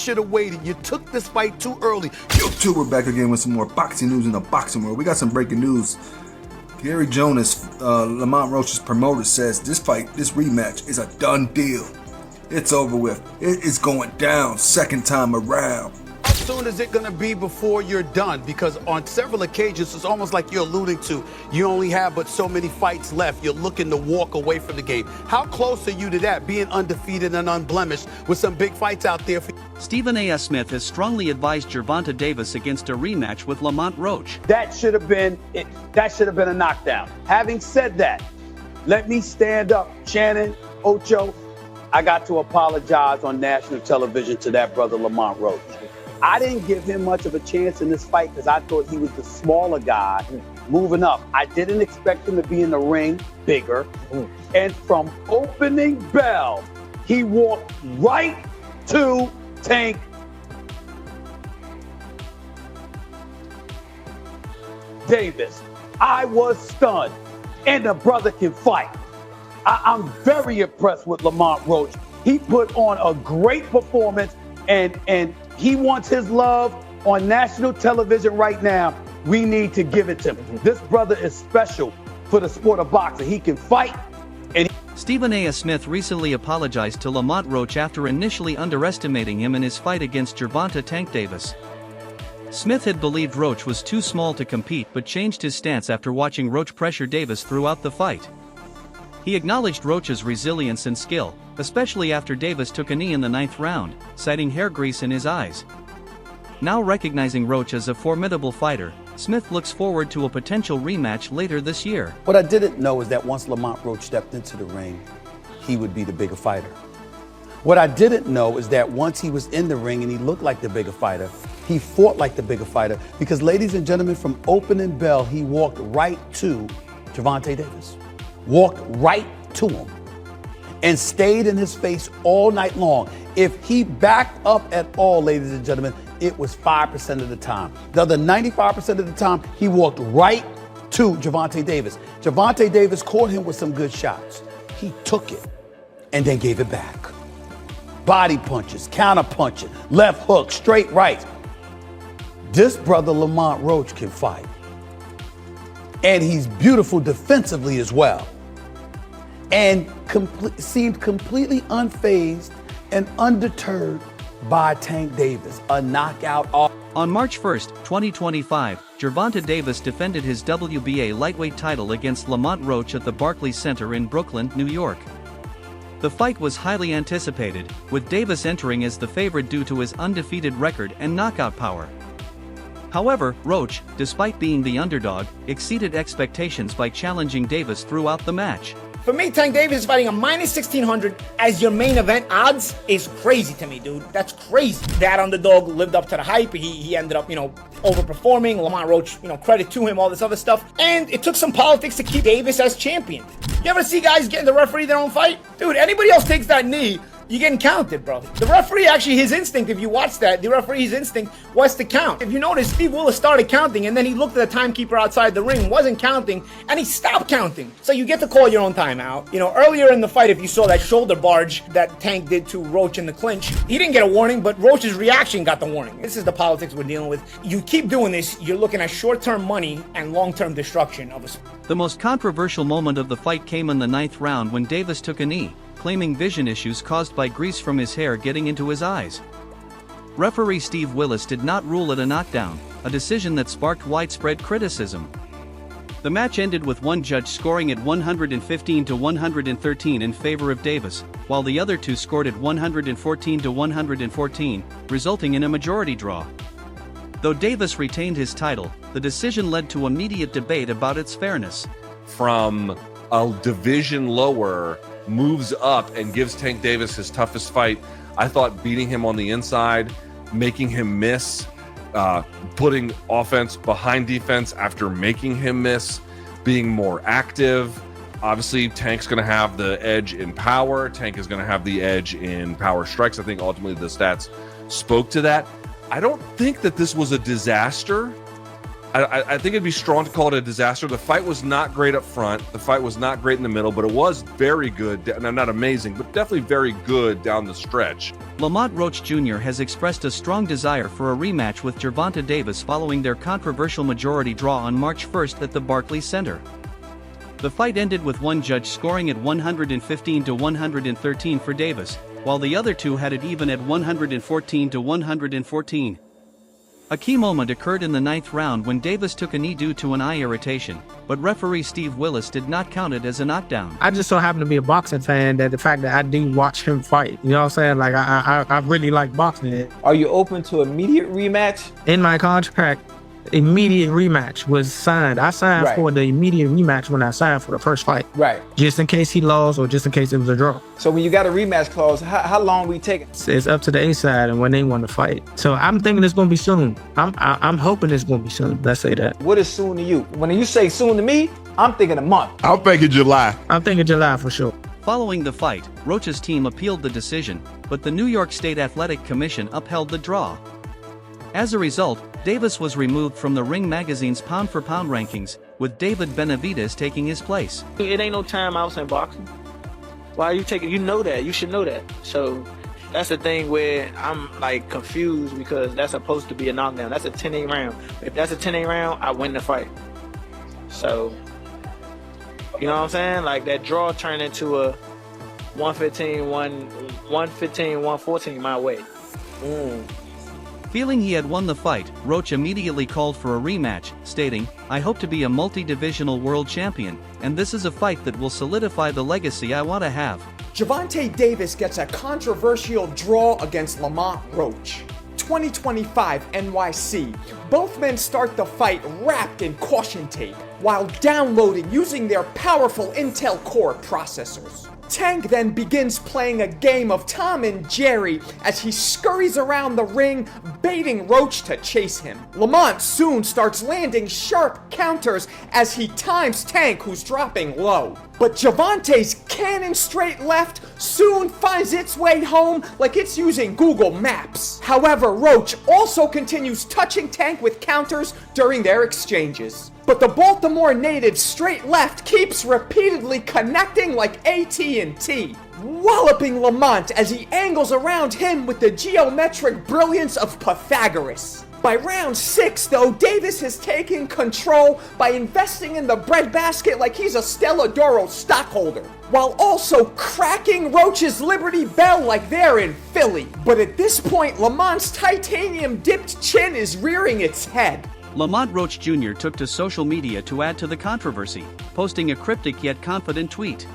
should have waited. You took this fight too early. Yo, too, we're back again with some more boxing news in the boxing world. We got some breaking news. Gary Jonas, Lamont Roach's promoter, says this rematch is a done deal. It's over with. It is going down second time around. How soon is it going to be before you're done? Because on several occasions, it's almost like you're alluding to, you only have but so many fights left. You're looking to walk away from the game. How close are you to that, being undefeated and unblemished with some big fights out there? Stephen A. Smith has strongly advised Gervonta Davis against a rematch with Lamont Roach. That should have been it. That should have been a knockdown. Having said that, let me stand up. Shannon, Ocho, I got to apologize on national television to that brother Lamont Roach. I didn't give him much of a chance in this fight because I thought he was the smaller guy moving up. I didn't expect him to be in the ring bigger. And from opening bell, he walked right to Tank Davis. I was stunned. And the brother can fight. I'm very impressed with Lamont Roach. He put on a great performance, and he wants his love on national television right now. We need to give it to him. This brother is special for the sport of boxing. He can fight. Stephen A. Smith recently apologized to Lamont Roach after initially underestimating him in his fight against Gervonta Tank Davis. Smith had believed Roach was too small to compete but changed his stance after watching Roach pressure Davis throughout the fight. He acknowledged Roach's resilience and skill, especially after Davis took a knee in the 9th round, citing hair grease in his eyes. Now recognizing Roach as a formidable fighter, Smith looks forward to a potential rematch later this year. What I didn't know is that once Lamont Roach stepped into the ring, he would be the bigger fighter. What I didn't know is that once he was in the ring and he looked like the bigger fighter, he fought like the bigger fighter. Because, ladies and gentlemen, from opening bell, he walked right to Gervonta Davis. Walked right to him and stayed in his face all night long. If he backed up at all, ladies and gentlemen, it was 5% of the time. The other 95% of the time, he walked right to Gervonta Davis. Gervonta Davis caught him with some good shots. He took it and then gave it back. Body punches, counter punching, left hook, straight right. This brother Lamont Roach can fight. And he's beautiful defensively as well. And seemed completely unfazed and undeterred by Tank Davis, a knockout. On March 1, 2025, Gervonta Davis defended his WBA lightweight title against Lamont Roach at the Barclays Center in Brooklyn, New York. The fight was highly anticipated, with Davis entering as the favorite due to his undefeated record and knockout power. However, Roach, despite being the underdog, exceeded expectations by challenging Davis throughout the match. For me, Tank Davis fighting a minus 1600 as your main event odds is crazy to me, dude. That's crazy. That underdog lived up to the hype. He ended up, overperforming. Lamont Roach, credit to him, all this other stuff. And it took some politics to keep Davis as champion. You ever see guys getting the referee their own fight? Dude, anybody else takes that knee, you're getting counted, bro. The referee, actually, his instinct, if you watch that, the referee's instinct was to count. If you notice, Steve Willis started counting, and then he looked at the timekeeper outside the ring, wasn't counting, and he stopped counting. So you get to call your own timeout. Earlier in the fight, if you saw that shoulder barge that Tank did to Roach in the clinch, he didn't get a warning, but Roach's reaction got the warning. This is the politics we're dealing with. You keep doing this, you're looking at short-term money and long-term destruction of a sport. The most controversial moment of the fight came in the 9th round when Davis took a knee, claiming vision issues caused by grease from his hair getting into his eyes. Referee Steve Willis did not rule it a knockdown, a decision that sparked widespread criticism. The match ended with one judge scoring at 115 to 113 in favor of Davis, while the other two scored at 114 to 114, resulting in a majority draw. Though Davis retained his title, the decision led to immediate debate about its fairness. From a division lower, moves up and gives Tank Davis his toughest fight. I thought beating him on the inside, making him miss, putting offense behind defense after making him miss, being more active. Obviously, Tank's going to have the edge in power. Tank is going to have the edge in power strikes. I think ultimately the stats spoke to that. I don't think that this was a disaster. I think it'd be strong to call it a disaster. The fight was not great up front. The fight was not great in the middle, but it was very good. Not amazing, but definitely very good down the stretch. Lamont Roach Jr. has expressed a strong desire for a rematch with Gervonta Davis following their controversial majority draw on March 1st at the Barclays Center. The fight ended with one judge scoring at 115 to 113 for Davis, while the other two had it even at 114 to 114. A key moment occurred in the 9th round when Davis took a knee due to an eye irritation, but referee Steve Willis did not count it as a knockdown. I just so happen to be a boxing fan that the fact that I do watch him fight, you know what I'm saying? Like, I really like boxing. Are you open to immediate rematch? In my contract, immediate rematch was signed. I signed for the immediate rematch when I signed for the first fight. Right. Just in case he lost or just in case it was a draw. So when you got a rematch clause, how long we take it? It's up to the A side and when they want to fight. So I'm thinking it's going to be soon. I'm hoping it's going to be soon. Let's say that. What is soon to you? When you say soon to me, I'm thinking a month. I'm thinking July. I'm thinking July for sure. Following the fight, Roach's team appealed the decision, but the New York State Athletic Commission upheld the draw. As a result, Davis was removed from the Ring Magazine's pound-for-pound rankings, with David Benavidez taking his place. It ain't no timeouts in boxing. Why are you taking? You know that. You should know that. So that's the thing where I'm like confused because that's supposed to be a knockdown. That's a 10-8 round. If that's a 10-8 round, I win the fight. So, you know what I'm saying? Like that draw turned into a 115, 114 my way. Feeling he had won the fight, Roach immediately called for a rematch, stating, "I hope to be a multi-divisional world champion, and this is a fight that will solidify the legacy I want to have." Gervonta Davis gets a controversial draw against Lamont Roach. 2025 NYC. Both men start the fight wrapped in caution tape while downloading using their powerful Intel Core processors. Tank then begins playing a game of Tom and Jerry as he scurries around the ring, baiting Roach to chase him. Lamont soon starts landing sharp counters as he times Tank, who's dropping low. But Gervonta's cannon straight left soon finds its way home like it's using Google Maps. However, Roach also continues touching Tank with counters during their exchanges. But the Baltimore native's straight left keeps repeatedly connecting like AT&T, walloping Lamont as he angles around him with the geometric brilliance of Pythagoras. By round 6, though, Davis has taken control by investing in the breadbasket like he's a Stella Doro stockholder, while also cracking Roach's Liberty Bell like they're in Philly. But at this point, Lamont's titanium-dipped chin is rearing its head. Lamont Roach Jr. took to social media to add to the controversy, posting a cryptic yet confident tweet.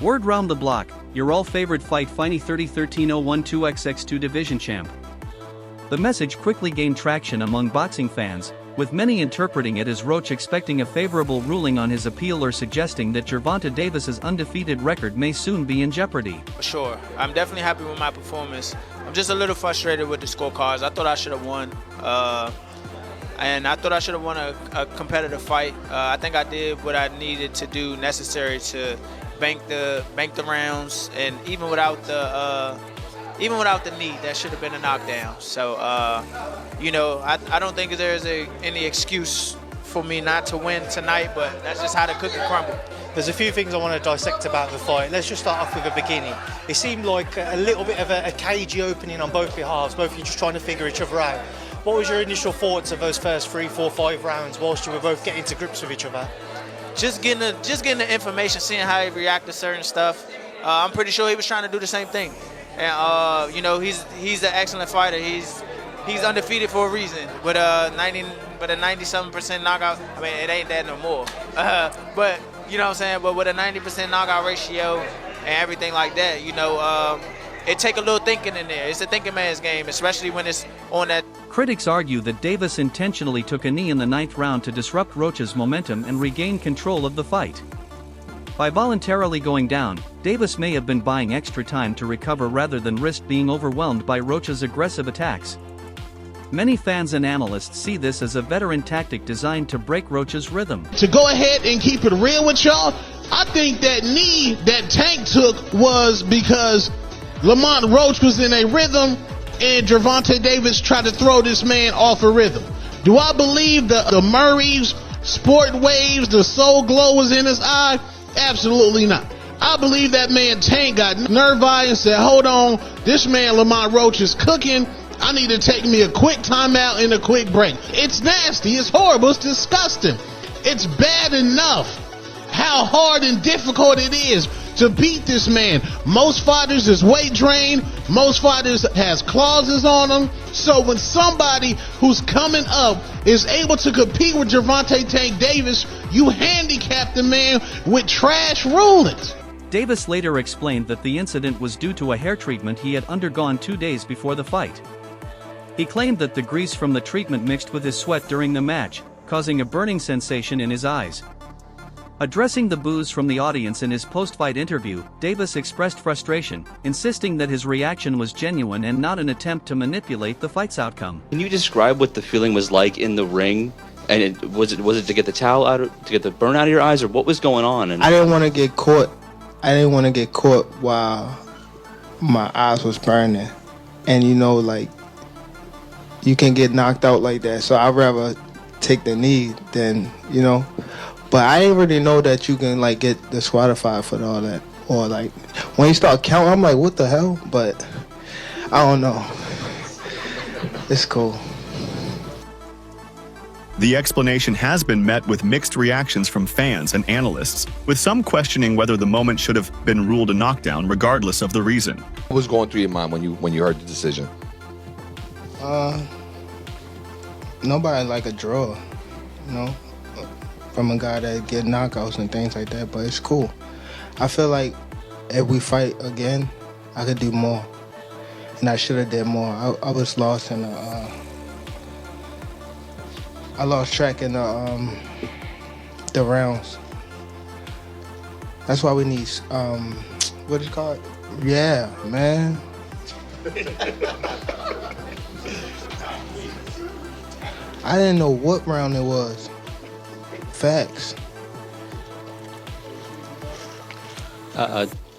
Word round the block, your all-favorite fight Finey 3013-012XX2 division champ. The message quickly gained traction among boxing fans, with many interpreting it as Roach expecting a favorable ruling on his appeal or suggesting that Gervonta Davis's undefeated record may soon be in jeopardy. Sure, I'm definitely happy with my performance. I'm just a little frustrated with the scorecards. I thought I should have won. And I thought I should have won a competitive fight. I think I did what I needed to do necessary to bank the rounds, and even without the knee, that should have been a knockdown. So you know, I don't think there's any excuse for me not to win tonight, but that's just how the cookie crumbled. There's a few things I want to dissect about the fight. Let's just start off with the beginning. It seemed like a little bit of a cagey opening on both behalves, both of you just trying to figure each other out. What was your initial thoughts of those first 3, 4, 5 rounds whilst you were both getting to grips with each other? Just getting the information, seeing how he reacted to certain stuff. I'm pretty sure he was trying to do the same thing. And you know, he's an excellent fighter. He's undefeated for a reason. With a 97% knockout, I mean, it ain't that no more. But you know what I'm saying. But with a 90% knockout ratio and everything like that, you know, it take a little thinking in there. It's a thinking man's game, especially when it's on that. Critics argue that Davis intentionally took a knee in the 9th round to disrupt Roach's momentum and regain control of the fight. By voluntarily going down, Davis may have been buying extra time to recover rather than risk being overwhelmed by Roach's aggressive attacks. Many fans and analysts see this as a veteran tactic designed to break Roach's rhythm. To go ahead and keep it real with y'all, I think that knee that Tank took was because Lamont Roach was in a rhythm and Gervonta Davis tried to throw this man off a rhythm. Do I believe the Murray's sport waves, the soul glow was in his eye? Absolutely not. I believe that man Tank got nerve-eye and said, hold on, this man Lamont Roach is cooking. I need to take me a quick timeout and a quick break. It's nasty. It's horrible. It's disgusting. It's bad enough how hard and difficult it is to beat this man. Most fighters is weight drained. Most fighters has clauses on them. So when somebody who's coming up is able to compete with Gervonta Tank Davis, you handicap the man with trash rulings. Davis later explained that the incident was due to a hair treatment he had undergone 2 days before the fight. He claimed that the grease from the treatment mixed with his sweat during the match, causing a burning sensation in his eyes. Addressing the boos from the audience in his post-fight interview, Davis expressed frustration, insisting that his reaction was genuine and not an attempt to manipulate the fight's outcome. Can you describe what the feeling was like in the ring? And was it to get the towel out, to get the burn out of your eyes, or what was going on? I didn't want to get caught. I didn't want to get caught while my eyes was burning, and like you can get knocked out like that. So I'd rather take the knee than But I didn't really know that you can get disqualified for all that, or when you start counting, I'm like, what the hell? But I don't know. It's cool. The explanation has been met with mixed reactions from fans and analysts, with some questioning whether the moment should have been ruled a knockdown regardless of the reason. What was going through your mind when you heard the decision? Nobody like a draw, from a guy that get knockouts and things like that, but it's cool. I feel like if we fight again, I could do more, and I should have did more. I was lost in the I lost track in the rounds. That's why we need what is it called? Yeah, man. I didn't know what round it was. Facts.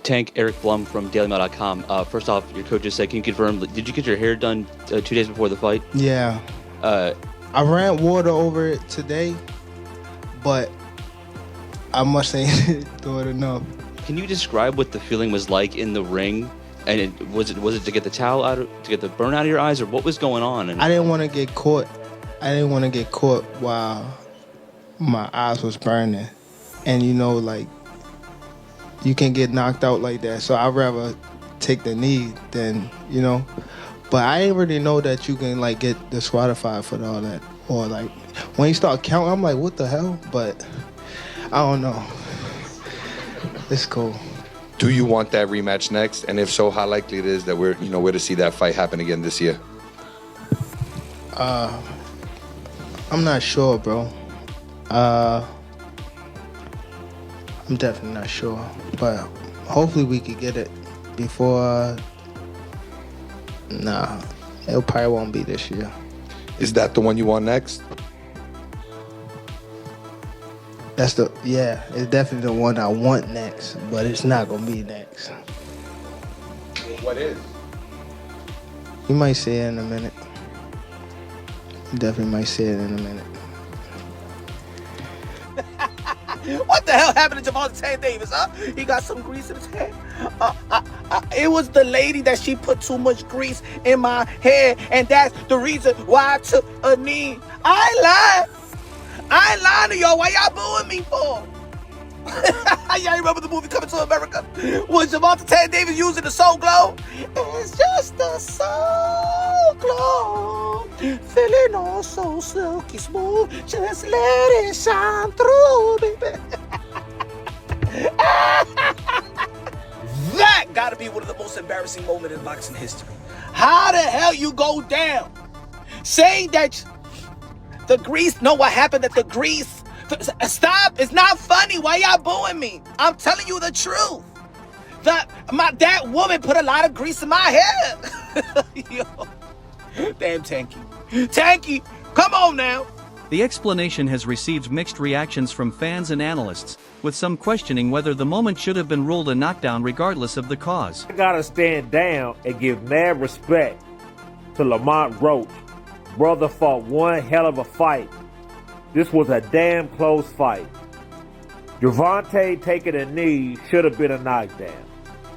Tank, Eric Blum from DailyMail.com. First off, your coach just said, can you confirm, did you get your hair done 2 days before the fight? Yeah. I ran water over it today, but I must ain't do it enough. Can you describe what the feeling was like in the ring? And was it to get the towel out, to get the burn out of your eyes, or what was going on? I didn't want to get caught. I didn't want to get caught while my eyes was burning, and you can get knocked out like that. So I'd rather take the knee than But I didn't really know that you can get disqualified for all that, or when you start counting, I'm like, what the hell? But I don't know. It's cool. Do you want that rematch next? And if so, how likely it is that we're to see that fight happen again this year? I'm not sure, bro. I'm definitely not sure, but hopefully we could get it before. Nah, it probably won't be this year. Is that the one you want next? It's definitely the one I want next, but it's not gonna be next. What is? You might see it in a minute. You definitely might see it in a minute. What the hell happened to Gervonta Tank Davis, huh? He got some grease in his hair. It was the lady that she put too much grease in my hair, and that's the reason why I took a knee. I ain't lying to y'all. Why y'all booing me for? Y'all remember the movie Coming to America? Was Gervonta Tank Davis using the Soul Glow? It's just the Soul Glow. Feeling all so silky smooth. Just let it shine through, baby. That gotta be one of the most embarrassing moments in boxing history. How the hell you go down saying that the grease, know what happened, that the grease, stop, it's not funny. Why y'all booing me? I'm telling you the truth. That woman put a lot of grease in my hair. Yo. Damn, Tanky, come on now. The explanation has received mixed reactions from fans and analysts, with some questioning whether the moment should have been ruled a knockdown regardless of the cause. I gotta stand down and give mad respect to Lamont Roach Brother fought one hell of a fight. This was a damn close fight. Gervonta taking a knee should have been a knockdown.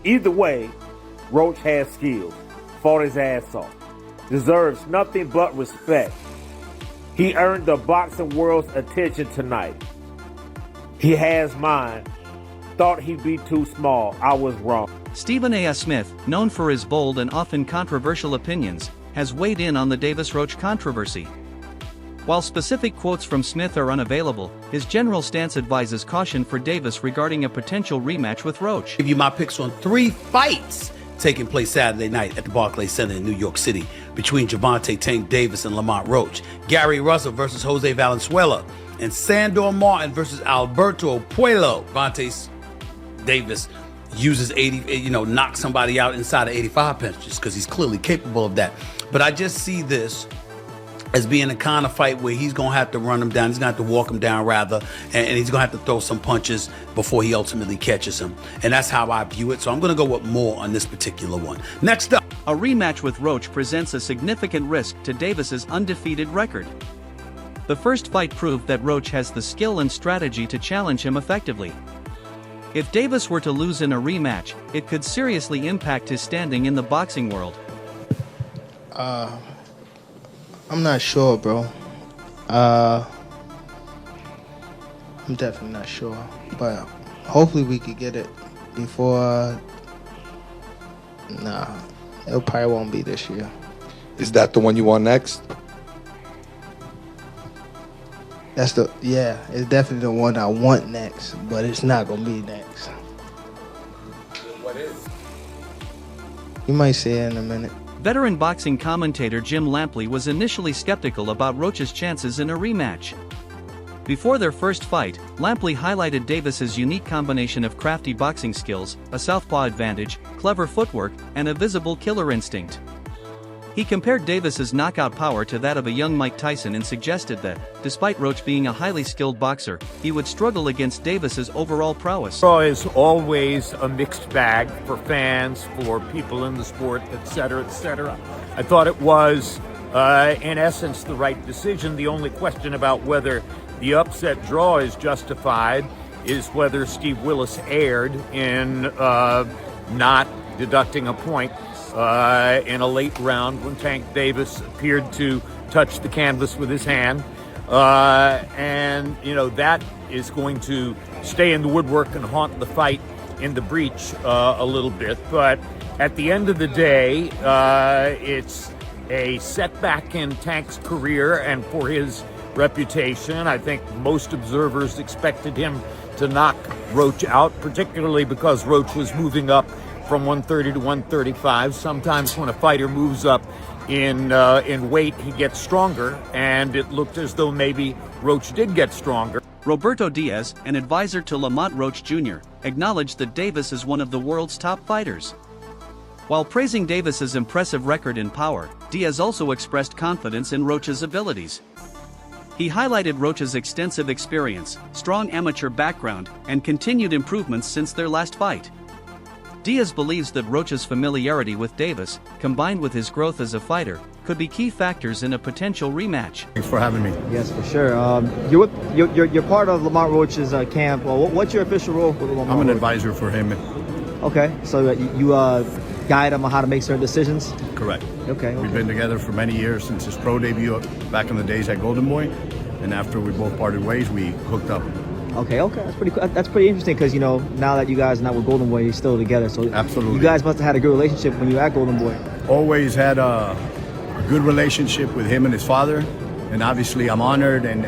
Either way, Roach has skills, fought his ass off, deserves nothing but respect. He earned the boxing world's attention tonight. He has mine. Thought he'd be too small. I was wrong. Stephen A. Smith, known for his bold and often controversial opinions, has weighed in on the Davis-Roach controversy. While specific quotes from Smith are unavailable, his general stance advises caution for Davis regarding a potential rematch with Roach. Give you my picks on 3 fights taking place Saturday night at the Barclays Center in New York City between Gervonta Tank Davis and Lamont Roach, Gary Russell versus Jose Valenzuela, and Sandor Martin versus Alberto Puello. Gervonta Davis uses knocks somebody out inside of 85 punches because he's clearly capable of that. But I just see this as being the kind of fight where he's going to have to run him down. He's going to have to walk him down, rather, and he's going to have to throw some punches before he ultimately catches him. And that's how I view it. So I'm going to go with more on this particular one. Next up. A rematch with Roach presents a significant risk to Davis's undefeated record. The first fight proved that Roach has the skill and strategy to challenge him effectively. If Davis were to lose in a rematch, it could seriously impact his standing in the boxing world. I'm not sure, bro. I'm definitely not sure. But hopefully we could get it before... Nah, it probably won't be this year. Is that the one you want next? Yeah, it's definitely the one I want next, but it's not gonna be next. What is? You might see it in a minute. Veteran boxing commentator Jim Lampley was initially skeptical about Roach's chances in a rematch. Before their first fight, Lampley highlighted Davis's unique combination of crafty boxing skills, a southpaw advantage, clever footwork, and a visible killer instinct. He compared Davis's knockout power to that of a young Mike Tyson and suggested that, despite Roach being a highly skilled boxer, he would struggle against Davis's overall prowess. Draw is always a mixed bag for fans, for people in the sport, etc., etc. I thought it was, in essence, the right decision. The only question about whether the upset draw is justified is whether Steve Willis erred in not deducting a point in a late round when Tank Davis appeared to touch the canvas with his hand. And, that is going to stay in the woodwork and haunt the fight in the breach a little bit. But at the end of the day, it's a setback in Tank's career and for his reputation. I think most observers expected him to knock Roach out, particularly because Roach was moving up from 130 to 135. Sometimes when a fighter moves up in weight, he gets stronger, and it looked as though maybe Roach did get stronger. Roberto Diaz, an advisor to Lamont Roach Jr., acknowledged that Davis is one of the world's top fighters. While praising Davis's impressive record in power, Diaz also expressed confidence in Roach's abilities. He highlighted Roach's extensive experience, strong amateur background, and continued improvements since their last fight. Diaz believes that Roach's familiarity with Davis, combined with his growth as a fighter, could be key factors in a potential rematch. Thanks for having me. Yes, for sure. You're part of Lamont Roach's camp. Well, what's your official role with Lamont I'm an Roach? advisor for him. Okay, so you guide him on how to make certain decisions? Correct. Okay. We've been together for many years since his pro debut back in the days at Golden Boy, and after we both parted ways, we hooked up. Okay, that's pretty cool. That's pretty interesting because now that you guys are not with Golden Boy, you're still together. So absolutely, you guys must have had a good relationship when you were at Golden Boy. Always had a good relationship with him and his father, and obviously I'm honored and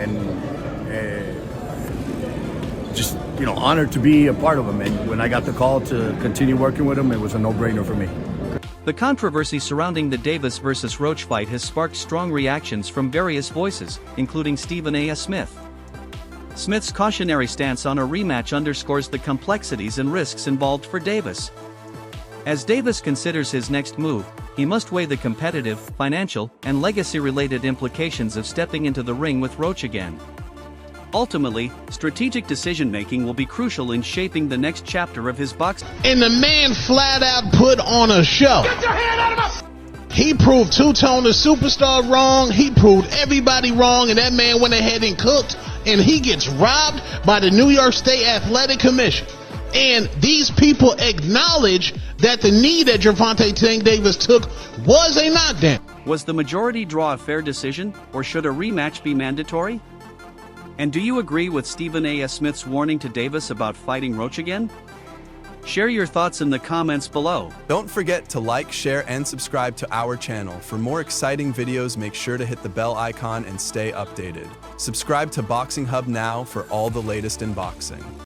just honored to be a part of him. And when I got the call to continue working with him, it was a no-brainer for me. The controversy surrounding the Davis versus Roach fight has sparked strong reactions from various voices, including Stephen A. Smith. Smith's cautionary stance on a rematch underscores the complexities and risks involved for Davis. As Davis considers his next move, he must weigh the competitive, financial, and legacy-related implications of stepping into the ring with Roach again. Ultimately, strategic decision-making will be crucial in shaping the next chapter of his boxing. And the man flat out put on a show. Get your hand out of my... He proved Two-Tone the Superstar wrong. He proved everybody wrong, and that man went ahead and cooked, and he gets robbed by the New York State Athletic Commission. And these people acknowledge that the knee that Gervonta Tank Davis took was a knockdown. Was the majority draw a fair decision, or should a rematch be mandatory? And do you agree with Stephen A. Smith's warning to Davis about fighting Roach again? Share your thoughts in the comments below. Don't forget to like, share, and subscribe to our channel. For more exciting videos, make sure to hit the bell icon and stay updated. Subscribe to Boxing Hub now for all the latest in boxing.